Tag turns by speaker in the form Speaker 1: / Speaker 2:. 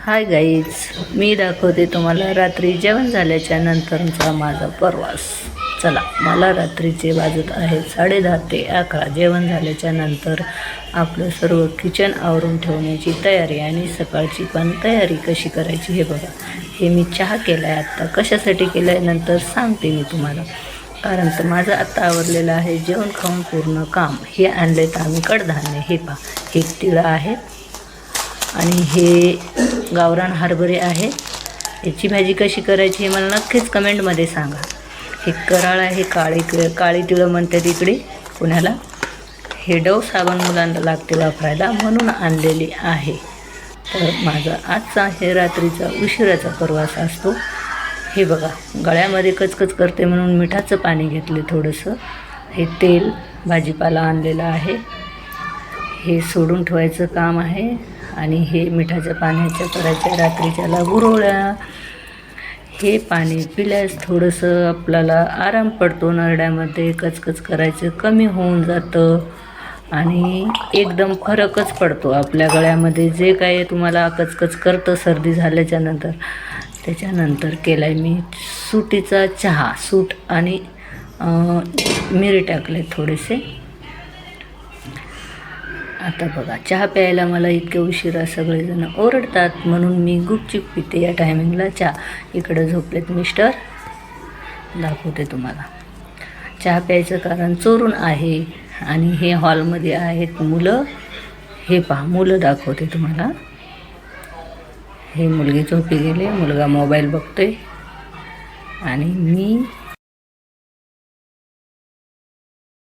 Speaker 1: Hi guys, मी दाखवते तुम्हाला रात्री जेवण झाल्याच्या नंतरचा माझा प्रवास. चला, मला रात्रीचे वाजत आहेत 10:30 ते 11. जेवण झाल्याच्या नंतर आपलं सर्व किचन आवरून ठेवण्याची तयारी आणि सकाळची पण तयारी कशी करायची हे बघा. हे मी चहा केला आहे आत्ता. कशासाठी केला आहे नंतर सांगते मी तुम्हाला, कारण तर माझं आत्ता आवरलेलं आहे जेवण खाऊन पूर्ण काम. हे आणले तर आम्ही कडधान्य. हे पहा, हे तिळं आहेत आणि हे गावरान हरभरे आहेत. याची भाजी कशी करायची हे मला नक्कीच कमेंटमध्ये सांगा. हे कराळ आहे, काळी तिळं म्हणतात इकडे पुण्याला. हे डव साबण मुलांना लागते वापरायला म्हणून आणलेली आहे. तर माझा आजचा हे रात्रीचा उशिराचा प्रवास असतो. हे बघा, गळ्यामध्ये कचकच करते म्हणून मिठाचं पाणी घेतले थोडंसं. हे तेल भाजीपाला आणलेलं आहे, हे सोडून ठेवायचं काम आहे. आणि हे मिठाच्या पाण्याच्या करायच्या रात्रीच्याला गुरोळ्या. हे पाणी पिल्यास थोडंसं आपल्याला आराम पडतो. नरड्यामध्ये कचकच करायचं कमी होऊन जातं आणि एकदम फरकच पडतो आपल्या गळ्यामध्ये. जे काय तुम्हाला कचकच करतं सर्दी झाल्याच्या नंतर, त्याच्यानंतर केला आहे मी सुटीचा चहा. सूट आणि मिरी टाकले थोडेसे. आता बघा, चहा प्यायला मला इतके उशिरा सगळेजण ओरडतात म्हणून मी गुपचूप पिते या टायमिंगला चहा. इकडं झोपलेत मिस्टर, दाखवते तुम्हाला. चहा प्यायचं कारण चोरून आहे. आणि हे हॉलमध्ये आहेत मुलं. हे पहा, मुलं दाखवते तुम्हाला. हे मुलगी झोपी गेले, मुलगा मोबाईल बघतोय आणि मी